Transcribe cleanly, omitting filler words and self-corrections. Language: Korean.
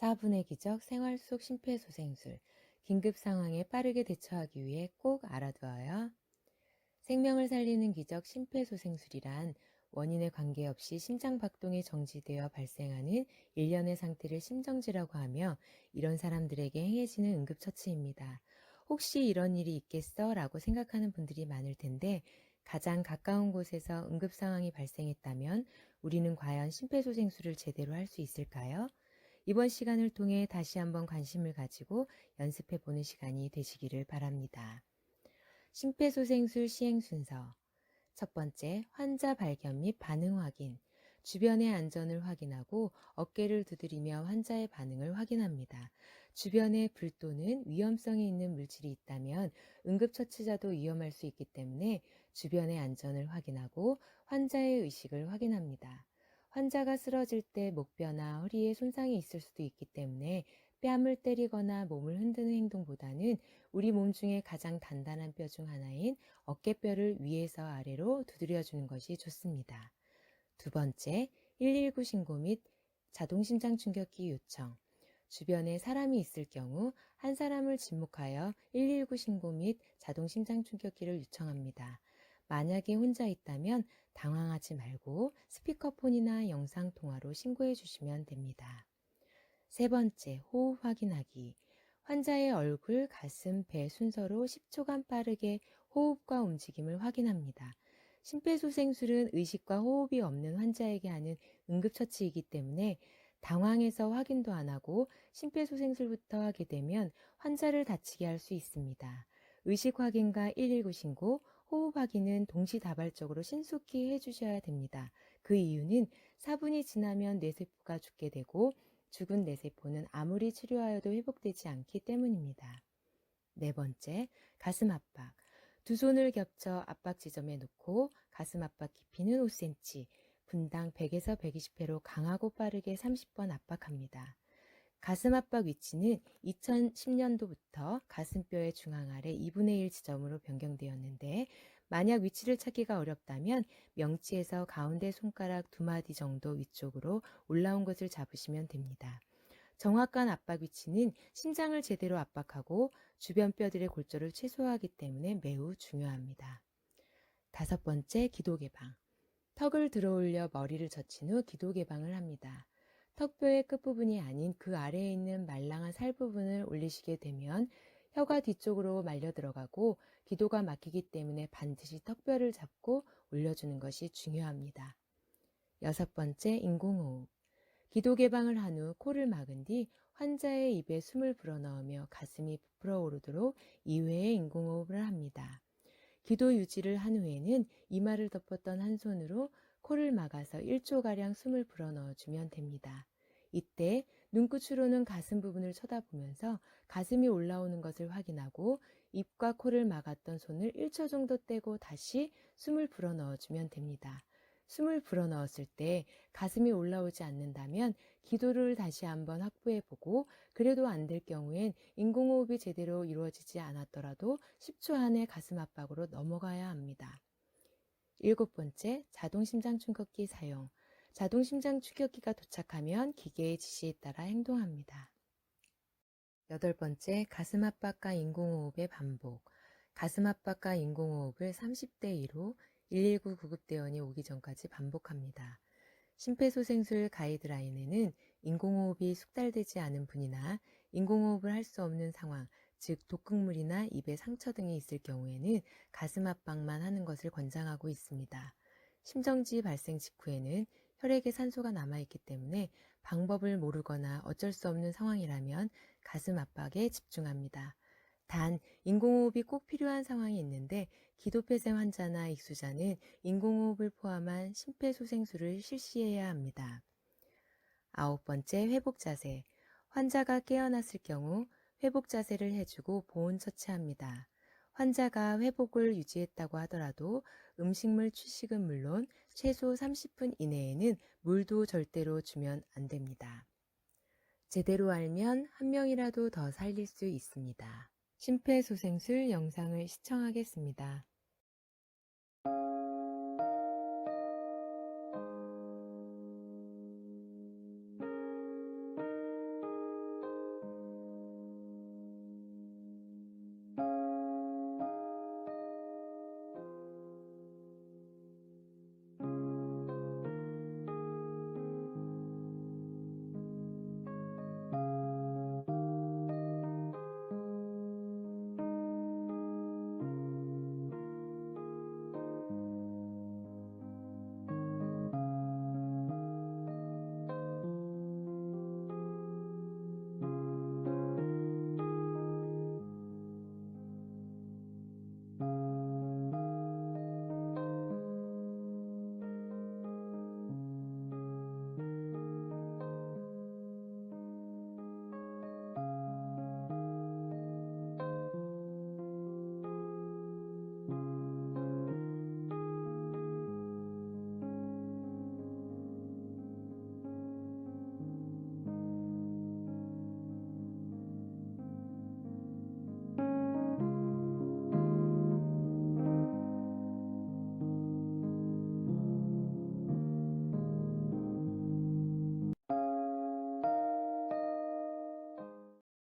4분의 기적 생활 속 심폐소생술. 긴급 상황에 빠르게 대처하기 위해 꼭 알아두어요. 생명을 살리는 기적 심폐소생술이란 원인에 관계없이 심장 박동이 정지되어 발생하는 일련의 상태를 심정지라고 하며, 이런 사람들에게 행해지는 응급처치입니다. 혹시 이런 일이 있겠어? 라고 생각하는 분들이 많을 텐데, 가장 가까운 곳에서 응급 상황이 발생했다면 우리는 과연 심폐소생술을 제대로 할 수 있을까요? 이번 시간을 통해 다시 한번 관심을 가지고 연습해 보는 시간이 되시기를 바랍니다. 심폐소생술 시행 순서. 첫 번째, 환자 발견 및 반응 확인. 주변의 안전을 확인하고 어깨를 두드리며 환자의 반응을 확인합니다. 주변에 불 또는 위험성이 있는 물질이 있다면 응급처치자도 위험할 수 있기 때문에 주변의 안전을 확인하고 환자의 의식을 확인합니다. 환자가 쓰러질 때 목뼈나 허리에 손상이 있을 수도 있기 때문에 뺨을 때리거나 몸을 흔드는 행동보다는 우리 몸 중에 가장 단단한 뼈 중 하나인 어깨뼈를 위에서 아래로 두드려주는 것이 좋습니다. 두 번째, 119 신고 및 자동심장 충격기 요청. 주변에 사람이 있을 경우 한 사람을 지목하여 119 신고 및 자동심장 충격기를 요청합니다. 만약에 혼자 있다면 당황하지 말고 스피커폰이나 영상통화로 신고해 주시면 됩니다. 세 번째, 호흡 확인하기. 환자의 얼굴, 가슴, 배 순서로 10초간 빠르게 호흡과 움직임을 확인합니다. 심폐소생술은 의식과 호흡이 없는 환자에게 하는 응급처치이기 때문에 당황해서 확인도 안 하고 심폐소생술부터 하게 되면 환자를 다치게 할 수 있습니다. 의식 확인과 119 신고, 호흡 확인은 동시다발적으로 신속히 해주셔야 됩니다. 그 이유는 4분이 지나면 뇌세포가 죽게 되고 죽은 뇌세포는 아무리 치료하여도 회복되지 않기 때문입니다. 네 번째, 가슴 압박. 두 손을 겹쳐 압박 지점에 놓고 가슴 압박 깊이는 5cm, 분당 100에서 120회로 강하고 빠르게 30번 압박합니다. 가슴 압박 위치는 2010년도부터 가슴뼈의 중앙 아래 2분의 1 지점으로 변경되었는데, 만약 위치를 찾기가 어렵다면 명치에서 가운데 손가락 2마디 정도 위쪽으로 올라온 것을 잡으시면 됩니다. 정확한 압박 위치는 심장을 제대로 압박하고 주변 뼈들의 골절을 최소화하기 때문에 매우 중요합니다. 다섯 번째, 기도 개방. 턱을 들어올려 머리를 젖힌 후 기도 개방을 합니다. 턱뼈의 끝부분이 아닌 그 아래에 있는 말랑한 살 부분을 올리시게 되면 혀가 뒤쪽으로 말려 들어가고 기도가 막히기 때문에 반드시 턱뼈를 잡고 올려주는 것이 중요합니다. 여섯 번째, 인공호흡. 기도 개방을 한 후 코를 막은 뒤 환자의 입에 숨을 불어넣으며 가슴이 부풀어 오르도록 2회의 인공호흡을 합니다. 기도 유지를 한 후에는 이마를 덮었던 한 손으로 코를 막아서 1초가량 숨을 불어넣어주면 됩니다. 이때 눈끝으로는 가슴 부분을 쳐다보면서 가슴이 올라오는 것을 확인하고 입과 코를 막았던 손을 1초 정도 떼고 다시 숨을 불어넣어주면 됩니다. 숨을 불어넣었을 때 가슴이 올라오지 않는다면 기도를 다시 한번 확보해보고, 그래도 안 될 경우엔 인공호흡이 제대로 이루어지지 않았더라도 10초 안에 가슴 압박으로 넘어가야 합니다. 일곱 번째, 자동심장 충격기 사용. 자동심장 충격기가 도착하면 기계의 지시에 따라 행동합니다. 여덟 번째, 가슴 압박과 인공호흡의 반복. 가슴 압박과 인공호흡을 30대 2로 119 구급대원이 오기 전까지 반복합니다. 심폐소생술 가이드라인에는 인공호흡이 숙달되지 않은 분이나 인공호흡을 할 수 없는 상황, 즉 독극물이나 입에 상처 등이 있을 경우에는 가슴 압박만 하는 것을 권장하고 있습니다. 심정지 발생 직후에는 혈액에 산소가 남아있기 때문에 방법을 모르거나 어쩔 수 없는 상황이라면 가슴 압박에 집중합니다. 단, 인공호흡이 꼭 필요한 상황이 있는데 기도폐쇄 환자나 익수자는 인공호흡을 포함한 심폐소생술을 실시해야 합니다. 아홉 번째, 회복 자세. 환자가 깨어났을 경우 회복 자세를 해주고 보온 처치합니다. 환자가 회복을 유지했다고 하더라도 음식물 취식은 물론 최소 30분 이내에는 물도 절대로 주면 안 됩니다. 제대로 알면 한 명이라도 더 살릴 수 있습니다. 심폐소생술 영상을 시청하겠습니다.